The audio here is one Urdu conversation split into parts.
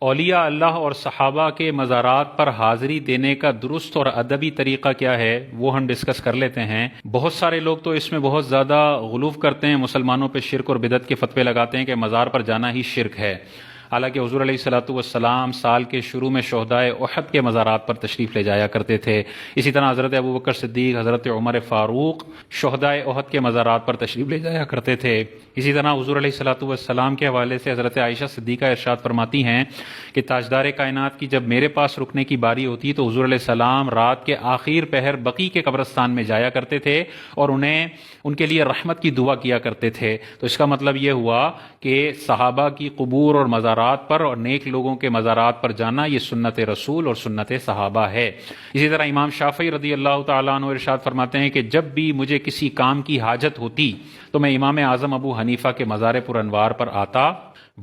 اولیاء اللہ اور صحابہ کے مزارات پر حاضری دینے کا درست اور ادبی طریقہ کیا ہے، وہ ہم ڈسکس کر لیتے ہیں۔ بہت سارے لوگ تو اس میں بہت زیادہ غلو کرتے ہیں، مسلمانوں پہ شرک اور بدعت کے فتوے لگاتے ہیں کہ مزار پر جانا ہی شرک ہے۔ حالانکہ حضور علیہ الصلوۃ والسلام سال کے شروع میں شہدائے احد کے مزارات پر تشریف لے جایا کرتے تھے۔ اسی طرح حضرت ابوبکر صدیق، حضرت عمر فاروق شہدائے احد کے مزارات پر تشریف لے جایا کرتے تھے۔ اسی طرح حضور علیہ الصلوۃ والسلام کے حوالے سے حضرت عائشہ صدیقہ ارشاد فرماتی ہیں کہ تاجدار کائنات کی جب میرے پاس رکنے کی باری ہوتی تو حضور علیہ السلام رات کے آخر پہر بقیع کے قبرستان میں جایا کرتے تھے اور ان کے لیے رحمت کی دعا کیا کرتے تھے۔ تو اس کا مطلب یہ ہوا کہ صحابہ کی قبور اور مزارات پر اور نیک لوگوں کے مزارات پر جانا یہ سنت رسول اور سنت صحابہ ہے۔ اسی طرح امام شافعی رضی اللہ تعالیٰ عنہ ارشاد فرماتے ہیں کہ جب بھی مجھے کسی کام کی حاجت ہوتی تو میں امام اعظم ابو حنیفہ کے مزار پر انوار پر آتا،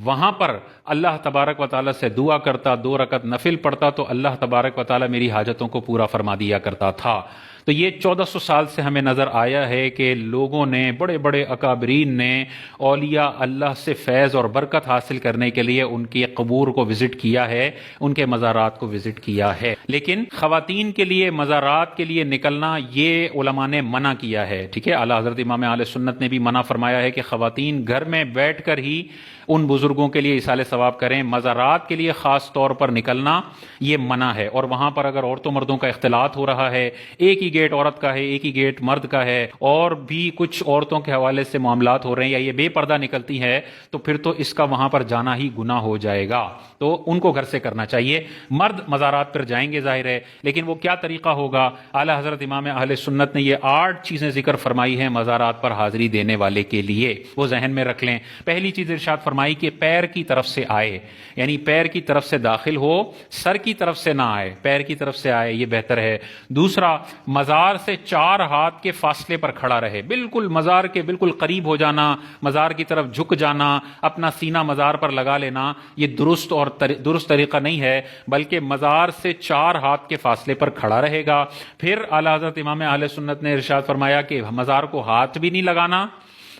وہاں پر اللہ تبارک و تعالیٰ سے دعا کرتا، 2 رکعت نفل پڑھتا تو اللہ تبارک و تعالیٰ میری حاجتوں کو پورا فرما دیا کرتا تھا۔ تو یہ 1400 سال سے ہمیں نظر آیا ہے کہ لوگوں نے، بڑے بڑے اکابرین نے اولیاء اللہ سے فیض اور برکت حاصل کرنے کے لیے ان کی قبور کو وزٹ کیا ہے، ان کے مزارات کو وزٹ کیا ہے۔ لیکن خواتین کے لیے مزارات کے لیے نکلنا یہ علماء نے منع کیا ہے، ٹھیک ہے۔ اعلیٰ حضرت امام اہل سنت نے بھی منع فرمایا ہے کہ خواتین گھر میں بیٹھ کر ہی ان بزرگوں کے لیے ایصال ثواب کریں، مزارات کے لیے خاص طور پر نکلنا یہ منع ہے۔ اور وہاں پر اگر عورتوں مردوں کا اختلاط ہو رہا ہے، ایک ہی گیٹ عورت کا ہے، ایک ہی گیٹ مرد کا ہے، اور بھی کچھ عورتوں کے حوالے سے معاملات ہو رہے ہیں یا یہ بے پردہ نکلتی ہے، تو پھر تو اس کا وہاں پر جانا ہی گناہ ہو جائے گا۔ تو ان کو گھر سے کرنا چاہیے۔ مرد مزارات پر جائیں گے ظاہر ہے، لیکن وہ کیا طریقہ ہوگا؟ اعلیٰ حضرت امام اہل سنت نے یہ 8 چیزیں ذکر فرمائی ہیں مزارات پر حاضری دینے والے کے لیے، وہ ذہن میں رکھ لیں۔ پہلی چیز ارشاد فرمائی کہ پیر کی طرف سے آئے، یعنی پیر کی طرف سے داخل ہو، سر کی طرف سے نہ آئے، پیر کی طرف سے آئے، یہ بہتر ہے۔ دوسرا، مزار سے 4 ہاتھ کے فاصلے پر کھڑا رہے، بالکل مزار کے بالکل قریب ہو جانا، مزار کی طرف جھک جانا، اپنا سینہ مزار پر لگا لینا، یہ درست اور درست طریقہ نہیں ہے، بلکہ مزار سے 4 ہاتھ کے فاصلے پر کھڑا رہے گا۔ پھر اعلیٰ حضرت امام اہل سنت نے ارشاد فرمایا کہ مزار کو ہاتھ بھی نہیں لگانا،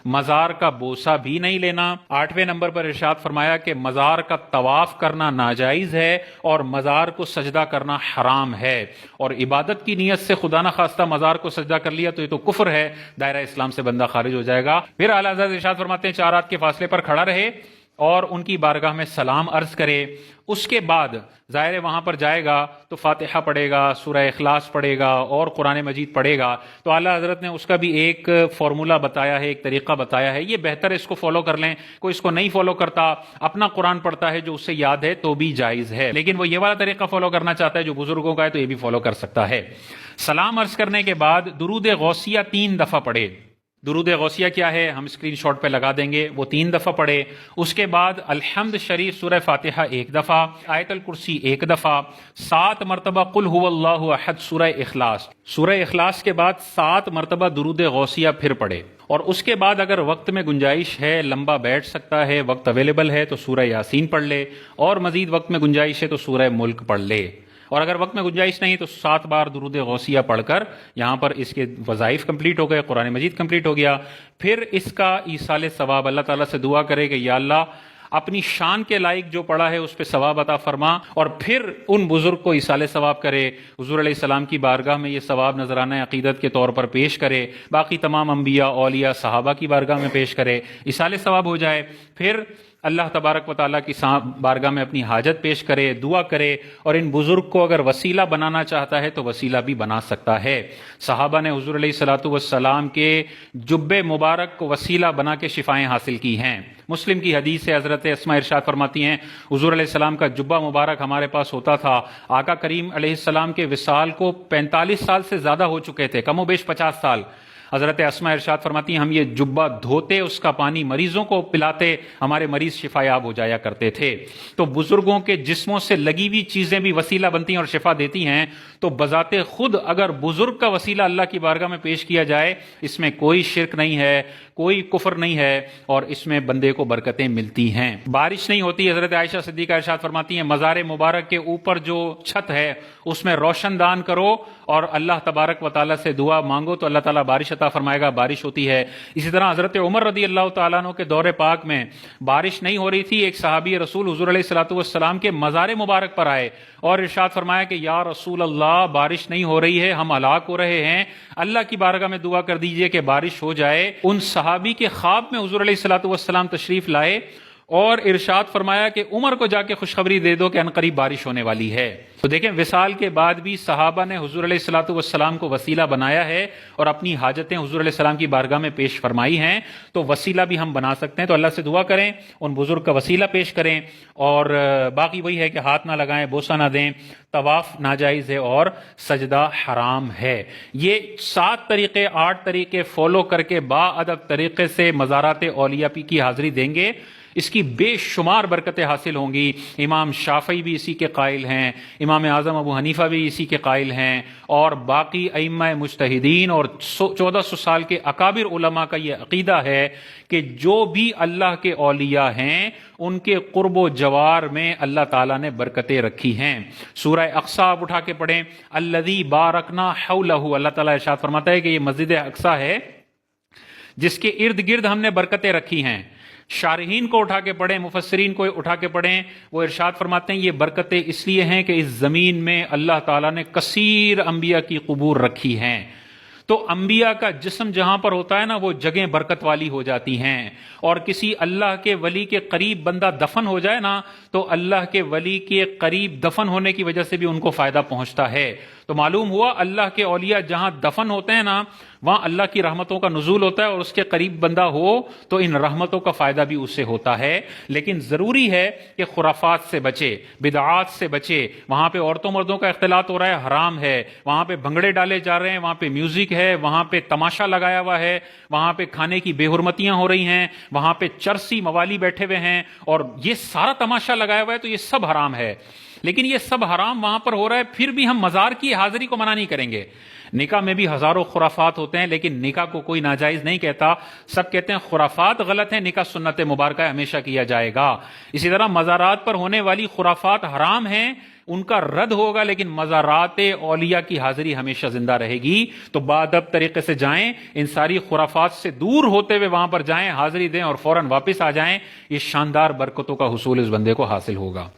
مزار کا بوسہ بھی نہیں لینا۔ 8ویں نمبر پر ارشاد فرمایا کہ مزار کا طواف کرنا ناجائز ہے اور مزار کو سجدہ کرنا حرام ہے، اور عبادت کی نیت سے خدا نہ خواستہ مزار کو سجدہ کر لیا تو یہ تو کفر ہے، دائرہ اسلام سے بندہ خارج ہو جائے گا۔ پھر اعلیٰ حضرت ارشاد فرماتے ہیں 4 ہاتھ کے فاصلے پر کھڑا رہے اور ان کی بارگاہ میں سلام عرض کرے۔ اس کے بعد ظاہر وہاں پر جائے گا تو فاتحہ پڑھے گا، سورہ اخلاص پڑھے گا اور قرآن مجید پڑھے گا۔ تو اعلیٰ حضرت نے اس کا بھی ایک فارمولہ بتایا ہے، ایک طریقہ بتایا ہے، یہ بہتر ہے اس کو فالو کر لیں۔ کوئی اس کو نہیں فالو کرتا، اپنا قرآن پڑھتا ہے جو اسے یاد ہے تو بھی جائز ہے، لیکن وہ یہ والا طریقہ فالو کرنا چاہتا ہے جو بزرگوں کا ہے تو یہ بھی فالو کر سکتا ہے۔ سلام عرض کرنے کے بعد درود غوثیہ 3 دفعہ پڑھے۔ درود غوثیہ کیا ہے ہم اسکرین شاٹ پہ لگا دیں گے، وہ 3 دفعہ پڑھے۔ اس کے بعد الحمد شریف سورہ فاتحہ 1 دفعہ، آیت الکرسی 1 دفعہ، 7 مرتبہ قل هو اللہ احد سورہ اخلاص، سورہ اخلاص کے بعد 7 مرتبہ درود غوثیہ پھر پڑھے۔ اور اس کے بعد اگر وقت میں گنجائش ہے، لمبا بیٹھ سکتا ہے، وقت اویلیبل ہے تو سورہ یاسین پڑھ لے، اور مزید وقت میں گنجائش ہے تو سورہ ملک پڑھ لے، اور اگر وقت میں گنجائش نہیں تو 7 بار درود غوثیہ پڑھ کر یہاں پر اس کے وظائف کمپلیٹ ہو گئے، قرآن مجید کمپلیٹ ہو گیا۔ پھر اس کا ایصال ثواب اللہ تعالیٰ سے دعا کرے کہ یا اللہ اپنی شان کے لائق جو پڑھا ہے اس پہ ثواب عطا فرما، اور پھر ان بزرگ کو ایصال ثواب کرے، حضور علیہ السلام کی بارگاہ میں یہ ثواب نذرانہ عقیدت کے طور پر پیش کرے، باقی تمام انبیاء اولیاء صحابہ کی بارگاہ میں پیش کرے، ایصال ثواب ہو جائے۔ پھر اللہ تبارک و تعالیٰ کی بارگاہ میں اپنی حاجت پیش کرے، دعا کرے، اور ان بزرگ کو اگر وسیلہ بنانا چاہتا ہے تو وسیلہ بھی بنا سکتا ہے۔ صحابہ نے حضور علیہ الصلوۃ والسلام کے جبے مبارک کو وسیلہ بنا کے شفائیں حاصل کی ہیں۔ مسلم کی حدیث ہے، حضرت اسماء ارشاد فرماتی ہیں حضور علیہ السلام کا جبہ مبارک ہمارے پاس ہوتا تھا، آقا کریم علیہ السلام کے وصال کو 45 سال سے زیادہ ہو چکے تھے، کم و بیش 50 سال۔ حضرت اسماء ارشاد فرماتی ہیں ہم یہ جبہ دھوتے، اس کا پانی مریضوں کو پلاتے، ہمارے مریض شفا یاب ہو جایا کرتے تھے۔ تو بزرگوں کے جسموں سے لگی ہوئی چیزیں بھی وسیلہ بنتی ہیں اور شفا دیتی ہیں، تو بذات خود اگر بزرگ کا وسیلہ اللہ کی بارگاہ میں پیش کیا جائے اس میں کوئی شرک نہیں ہے، کوئی کفر نہیں ہے، اور اس میں بندے کو برکتیں ملتی ہیں۔ بارش نہیں ہوتی، حضرت عائشہ صدیقہ ارشاد فرماتی ہیں مزار مبارک کے اوپر جو چھت ہے اس میں روشن دان کرو اور اللہ تبارک و تعالیٰ سے دعا مانگو تو اللہ تعالیٰ بارش عطا فرمائے گا, بارش ہوتی ہے. اسی طرح حضرت عمر رضی اللہ تعالیٰ عنہ کے دور پاک میں بارش نہیں ہو رہی تھی, ایک صحابی رسول حضور علیہ الصلوۃ والسلام کے مزار مبارک پر آئے اور ارشاد فرمایا کہ یا رسول اللہ بارش نہیں ہو رہی ہے, ہم ہلاک ہو رہے ہیں, اللہ کی بارگاہ میں دعا کر دیجئے کہ بارش ہو جائے. ان صحابی کے خواب میں حضور علیہ الصلوۃ والسلام تشریف لائے اور ارشاد فرمایا کہ عمر کو جا کے خوشخبری دے دو کہ عنقریب بارش ہونے والی ہے. تو دیکھیں وصال کے بعد بھی صحابہ نے حضور علیہ الصلوۃ والسلام کو وسیلہ بنایا ہے اور اپنی حاجتیں حضور علیہ السلام کی بارگاہ میں پیش فرمائی ہیں. تو وسیلہ بھی ہم بنا سکتے ہیں, تو اللہ سے دعا کریں, ان بزرگ کا وسیلہ پیش کریں. اور باقی وہی ہے کہ ہاتھ نہ لگائیں, بوسہ نہ دیں, طواف ناجائز ہے اور سجدہ حرام ہے. یہ 7 طریقے 8 طریقے فالو کر کے با ادب طریقے سے مزارات اولیاء کی حاضری دیں گے, اس کی بے شمار برکتیں حاصل ہوں گی. امام شافعی بھی اسی کے قائل ہیں, امام اعظم ابو حنیفہ بھی اسی کے قائل ہیں, اور باقی ائمہ مجتہدین اور 1400 سال کے اکابر علماء کا یہ عقیدہ ہے کہ جو بھی اللہ کے اولیاء ہیں ان کے قرب و جوار میں اللہ تعالیٰ نے برکتیں رکھی ہیں. سورہ اقصی آپ اٹھا کے پڑھیں, الذی بارکنا حولہ, اللہ تعالیٰ ارشاد فرماتا ہے کہ یہ مسجد اقصی ہے جس کے ارد گرد ہم نے برکتیں رکھی ہیں. شارحین کو اٹھا کے پڑھیں, مفسرین کو اٹھا کے پڑھیں, وہ ارشاد فرماتے ہیں یہ برکتیں اس لیے ہیں کہ اس زمین میں اللہ تعالیٰ نے کثیر انبیاء کی قبور رکھی ہیں. تو انبیاء کا جسم جہاں پر ہوتا ہے نا وہ جگہیں برکت والی ہو جاتی ہیں, اور کسی اللہ کے ولی کے قریب بندہ دفن ہو جائے نا تو اللہ کے ولی کے قریب دفن ہونے کی وجہ سے بھی ان کو فائدہ پہنچتا ہے. تو معلوم ہوا اللہ کے اولیاء جہاں دفن ہوتے ہیں نا وہاں اللہ کی رحمتوں کا نزول ہوتا ہے, اور اس کے قریب بندہ ہو تو ان رحمتوں کا فائدہ بھی اس سے ہوتا ہے. لیکن ضروری ہے کہ خرافات سے بچے, بدعات سے بچے. وہاں پہ عورتوں مردوں کا اختلاط ہو رہا ہے, حرام ہے. وہاں پہ بھنگڑے ڈالے جا رہے ہیں, وہاں پہ میوزک ہے, وہاں پہ تماشا لگایا ہوا ہے, وہاں پہ کھانے کی بے حرمتیاں ہو رہی ہیں, وہاں پہ چرسی موالی بیٹھے ہوئے ہیں, اور یہ سارا تماشا لگایا ہوا ہے. تو یہ سب حرام ہے. لیکن یہ سب حرام وہاں پر ہو رہا ہے, پھر بھی ہم مزار کی حاضری کو منع نہیں کریں گے. نکاح میں بھی ہزاروں خرافات ہوتے ہیں, لیکن نکاح کو کوئی ناجائز نہیں کہتا. سب کہتے ہیں خرافات غلط ہیں, نکاح سنت مبارکہ ہے, ہمیشہ کیا جائے گا. اسی طرح مزارات پر ہونے والی خرافات حرام ہیں, ان کا رد ہوگا, لیکن مزارات اولیاء کی حاضری ہمیشہ زندہ رہے گی. تو باادب طریقے سے جائیں, ان ساری خرافات سے دور ہوتے ہوئے وہاں پر جائیں, حاضری دیں اور فوراً واپس آ جائیں. یہ شاندار برکتوں کا حصول اس بندے کو حاصل ہوگا.